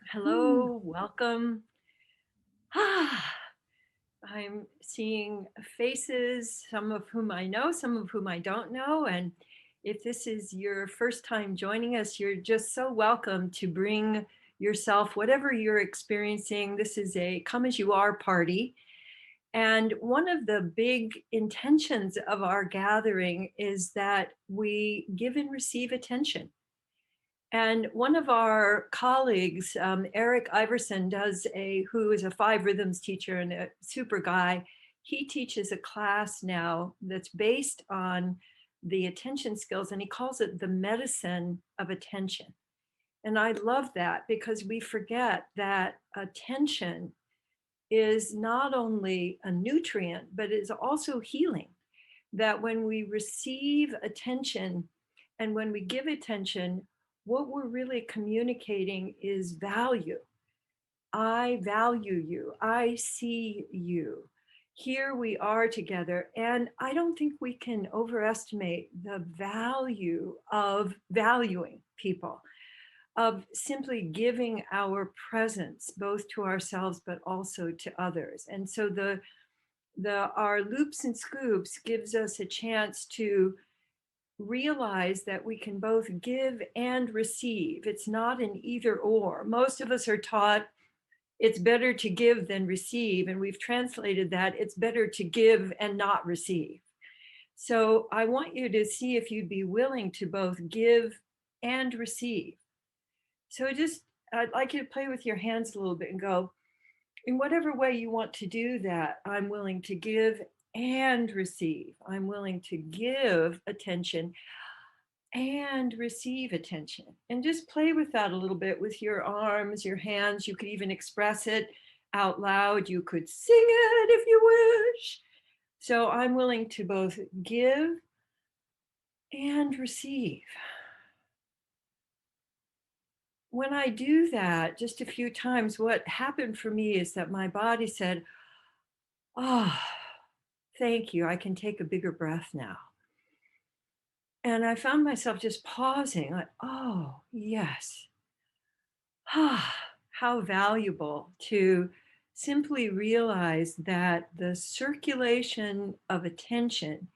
Mm. Hello, welcome. I'm seeing faces, some of whom I know, some of whom I don't know. And if this is your first time joining us, you're just so welcome to bring yourself, whatever you're experiencing. This is a come as you are party. And one of the big intentions of our gathering is that we give and receive attention. And one of our colleagues, Eric Iverson, who is a five rhythms teacher and a super guy. He teaches a class now that's based on the attention skills, and he calls it the medicine of attention. And I love that because we forget that attention is not only a nutrient, but is also healing. That when we receive attention and when we give attention, what we're really communicating is value. I value you. I see you. Here we are together. And I don't think we can overestimate the value of valuing people, of simply giving our presence both to ourselves but also to others. And so the our loops and scoops gives us a chance to realize that we can both give and receive. It's not an either or. Most of us are taught it's better to give than receive, and we've translated that it's better to give and not receive. So I want you to see if you'd be willing to both give and receive. So just I'd like you to play with your hands a little bit and go, in whatever way you want to do that, I'm willing to give and receive. I'm willing to give attention and receive attention. And just play with that a little bit with your arms, your hands. You could even express it out loud. You could sing it if you wish. So I'm willing to both give and receive. When I do that just a few times, what happened for me is that my body said, "Oh, thank you. I can take a bigger breath now." And I found myself just pausing, like, "Oh, yes. How valuable to simply realize that the circulation of attention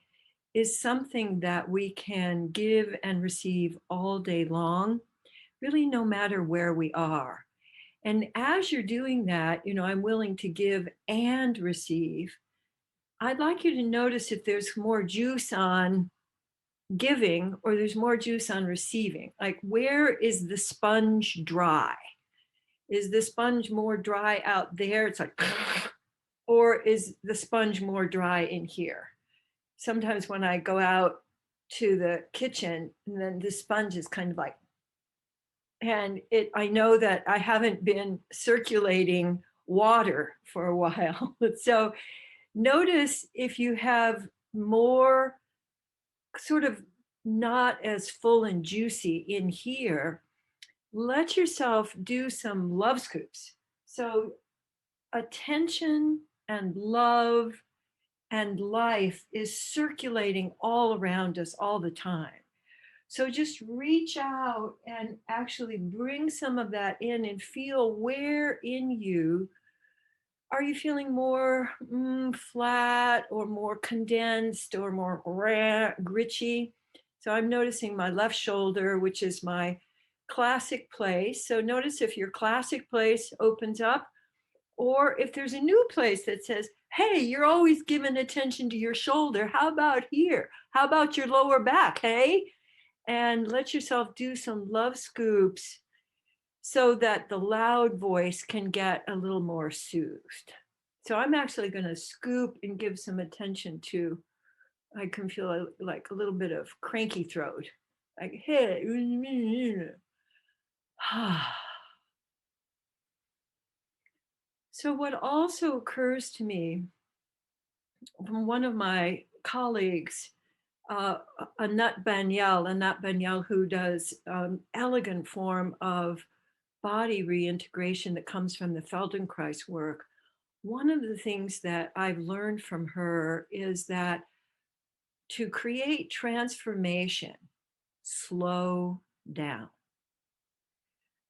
is something that we can give and receive all day long, really, no matter where we are." And as you're doing that, I'm willing to give and receive. I'd like you to notice if there's more juice on giving or there's more juice on receiving. Like, where is the sponge dry? Is the sponge more dry out there? It's like, or is the sponge more dry in here? Sometimes when I go out to the kitchen, and then the sponge is kind of like, and I know that I haven't been circulating water for a while. So notice if you have more sort of not as full and juicy in here, let yourself do some love scoops. So attention and love and life is circulating all around us all the time. So just reach out and actually bring some of that in and feel where in you are you feeling more flat or more condensed or more gritchy. So I'm noticing my left shoulder, which is my classic place. So notice if your classic place opens up, or if there's a new place that says, hey, you're always giving attention to your shoulder. How about here? How about your lower back? Hey, and let yourself do some love scoops so that the loud voice can get a little more soothed. So I'm actually going to scoop and give some attention to, I can feel like a little bit of cranky throat. Like, hey. So, what also occurs to me from one of my colleagues, Anat Banyal, who does elegant form of body reintegration that comes from the Feldenkrais work. One of the things that I've learned from her is that to create transformation, slow down.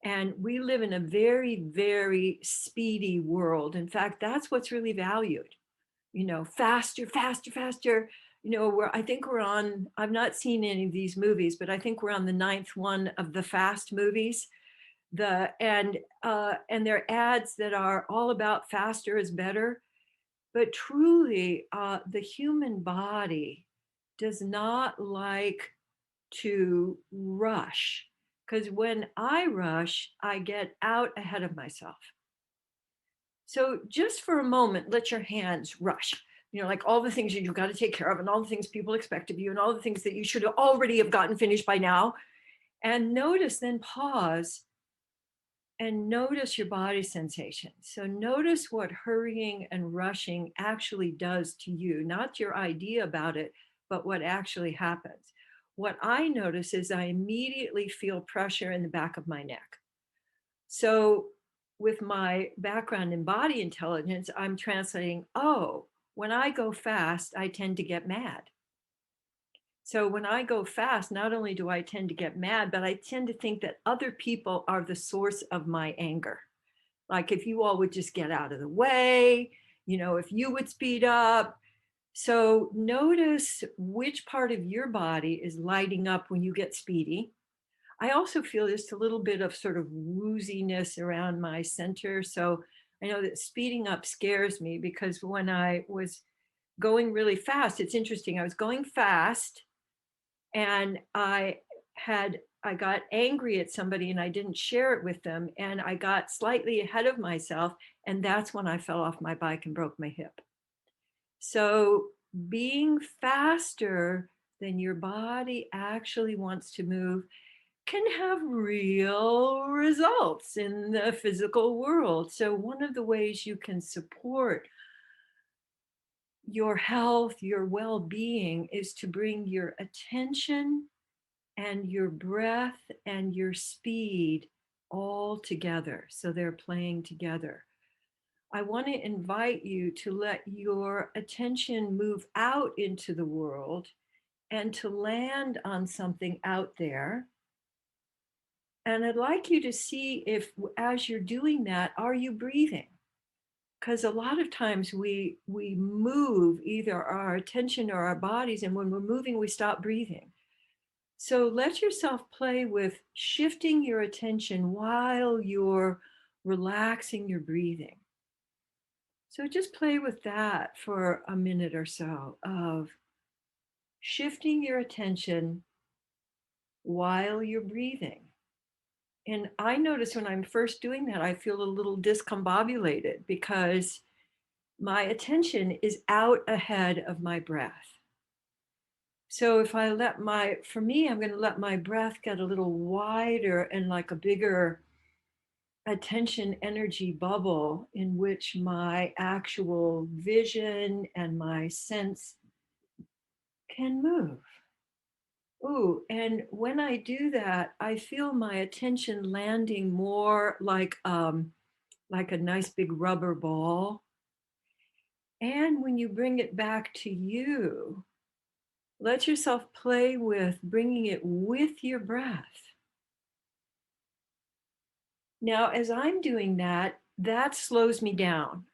And we live in a very, very speedy world. In fact, that's what's really valued. Faster, faster, faster. I think we're on, I've not seen any of these movies, but I think we're on the ninth one of the fast movies. And they're ads that are all about faster is better. But truly, the human body does not like to rush, because when I rush, I get out ahead of myself. So just for a moment, let your hands rush. Like all the things you've got to take care of, and all the things people expect of you, and all the things that you should already have gotten finished by now. And notice, then pause and notice your body sensation. So notice what hurrying and rushing actually does to you, not your idea about it, but what actually happens. What I notice is I immediately feel pressure in the back of my neck. So with my background in body intelligence, I'm translating, oh, when I go fast, I tend to get mad. So when I go fast, not only do I tend to get mad, but I tend to think that other people are the source of my anger. Like if you all would just get out of the way, if you would speed up. So notice which part of your body is lighting up when you get speedy. I also feel just a little bit of sort of wooziness around my center. So I know that speeding up scares me, because when I was going really fast, it's interesting. I was going fast, and I got angry at somebody and I didn't share it with them, and I got slightly ahead of myself, and that's when I fell off my bike and broke my hip. So being faster than your body actually wants to move can have real results in the physical world. So one of the ways you can support your health, your well-being, is to bring your attention and your breath and your speed all together. So they're playing together. I want to invite you to let your attention move out into the world and to land on something out there. And I'd like you to see if, as you're doing that, are you breathing? Because a lot of times we move either our attention or our bodies, and when we're moving, we stop breathing. So let yourself play with shifting your attention while you're relaxing your breathing. So just play with that for a minute or so, of shifting your attention while you're breathing. And I notice when I'm first doing that, I feel a little discombobulated because my attention is out ahead of my breath. So if I for me, I'm going to let my breath get a little wider and like a bigger attention energy bubble in which my actual vision and my sense can move. Ooh, and when I do that, I feel my attention landing more like a nice big rubber ball. And when you bring it back to you, let yourself play with bringing it with your breath. Now, as I'm doing that, that slows me down.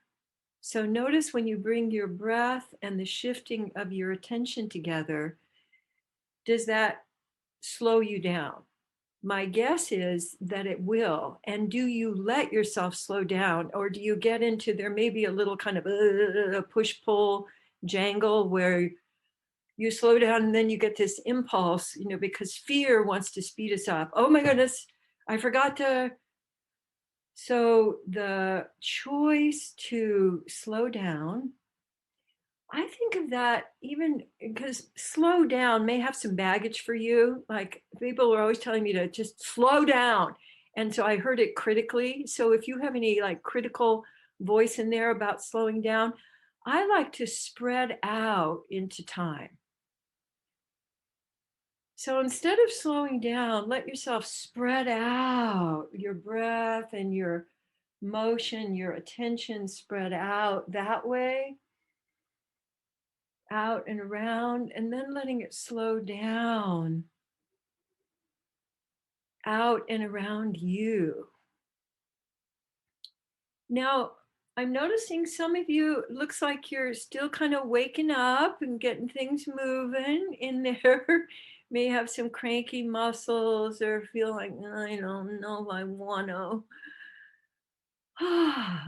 So notice when you bring your breath and the shifting of your attention together, does that slow you down? My guess is that it will. And do you let yourself slow down, or do you get into, there may be a little kind of a push pull jangle where you slow down and then you get this impulse, because fear wants to speed us up. Oh my goodness, I forgot to. So the choice to slow down, I think of that even because slow down may have some baggage for you. Like people are always telling me to just slow down. And so I heard it critically. So if you have any like critical voice in there about slowing down, I like to spread out into time. So instead of slowing down, let yourself spread out your breath and your motion, your attention spread out that way, out and around, and then letting it slow down out and around you. Now, I'm noticing some of you, looks like you're still kind of waking up and getting things moving in there. May have some cranky muscles or feel like, I don't know if I want to.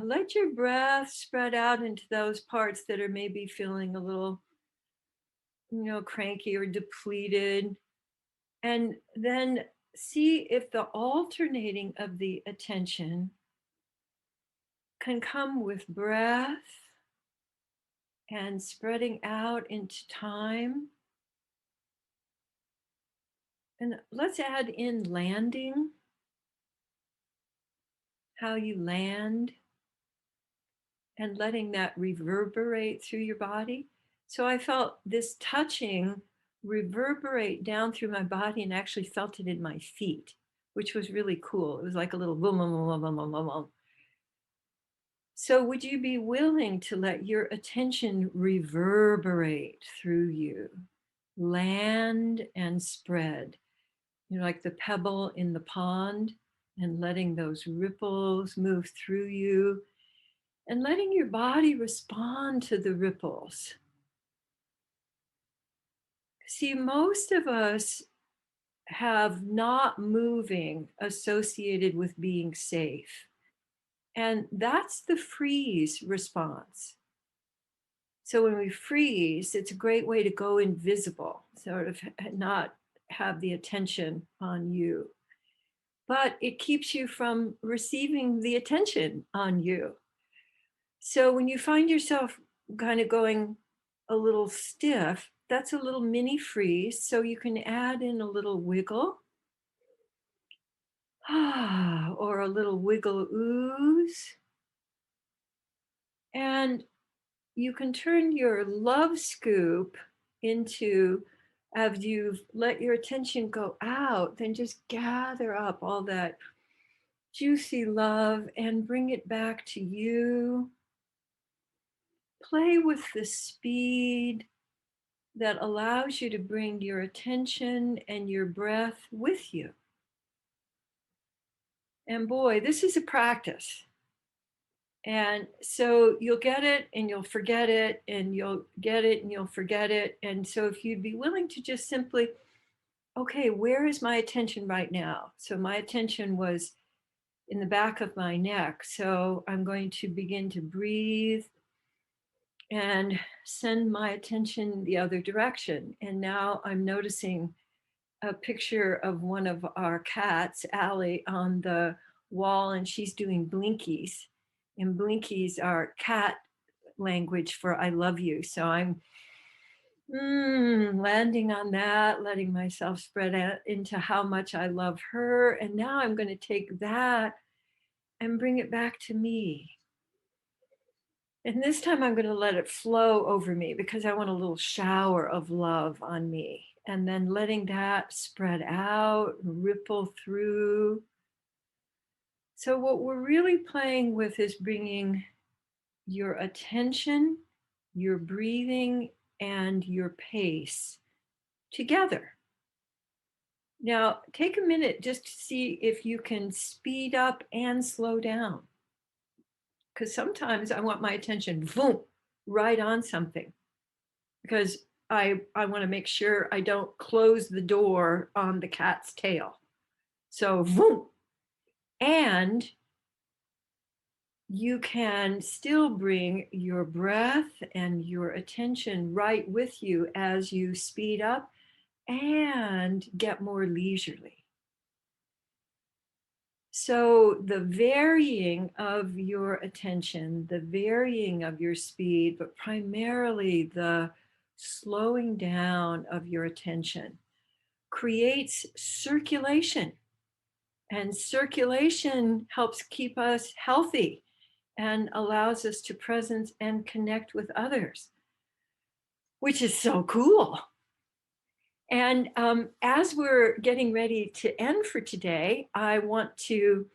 Let your breath spread out into those parts that are maybe feeling a little, cranky or depleted. And then see if the alternating of the attention can come with breath and spreading out into time. And let's add in landing, how you land, and letting that reverberate through your body. So I felt this touching reverberate down through my body and actually felt it in my feet, which was really cool. It was like a little boom, boom, boom, boom, boom, boom, boom. So, would you be willing to let your attention reverberate through you, land and spread? Like the pebble in the pond, and letting those ripples move through you and letting your body respond to the ripples. See, most of us have not moving associated with being safe. And that's the freeze response. So when we freeze, it's a great way to go invisible, sort of not have the attention on you. But it keeps you from receiving the attention on you. So when you find yourself kind of going a little stiff, that's a little mini freeze. So you can add in a little wiggle or a little wiggle ooze. And you can turn your love scoop into, as you've let your attention go out, then just gather up all that juicy love and bring it back to you. Play with the speed that allows you to bring your attention and your breath with you. And boy, this is a practice. And so you'll get it and you'll forget it, and you'll get it and you'll forget it. And so if you'd be willing to just simply, okay, where is my attention right now? So my attention was in the back of my neck. So I'm going to begin to breathe and send my attention the other direction. And now I'm noticing a picture of one of our cats, Allie, on the wall, and she's doing blinkies. And blinkies are cat language for I love you. So I'm landing on that, letting myself spread out into how much I love her. And now I'm going to take that and bring it back to me. And this time I'm going to let it flow over me because I want a little shower of love on me. And then letting that spread out, ripple through. So, what we're really playing with is bringing your attention, your breathing, and your pace together. Now, take a minute just to see if you can speed up and slow down. Because sometimes I want my attention, boom, right on something. Because I want to make sure I don't close the door on the cat's tail. So, boom. And you can still bring your breath and your attention right with you as you speed up and get more leisurely. So, the varying of your attention, the varying of your speed, but primarily the slowing down of your attention creates circulation. And circulation helps keep us healthy and allows us to presence and connect with others, which is so cool. And as we're getting ready to end for today, I want to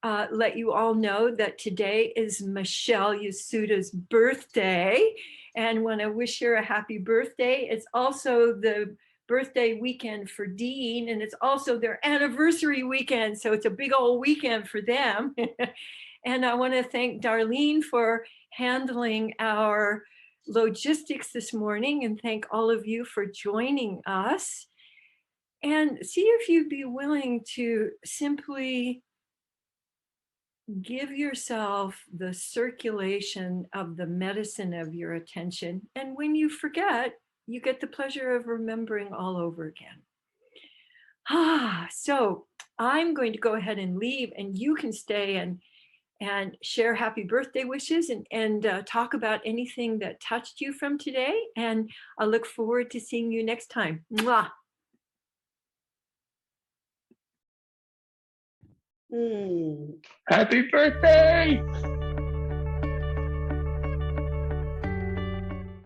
let you all know that today is Michelle Yasuda's birthday. And want to wish her a happy birthday. It's also the birthday weekend for Dean, and it's also their anniversary weekend. So it's a big old weekend for them. And I want to thank Darlene for handling our logistics this morning, and thank all of you for joining us. And see if you'd be willing to simply give yourself the circulation of the medicine of your attention. And when you forget, you get the pleasure of remembering all over again. So I'm going to go ahead and leave, and you can stay and share happy birthday wishes and talk about anything that touched you from today. And I look forward to seeing you next time. Mwah. Happy birthday!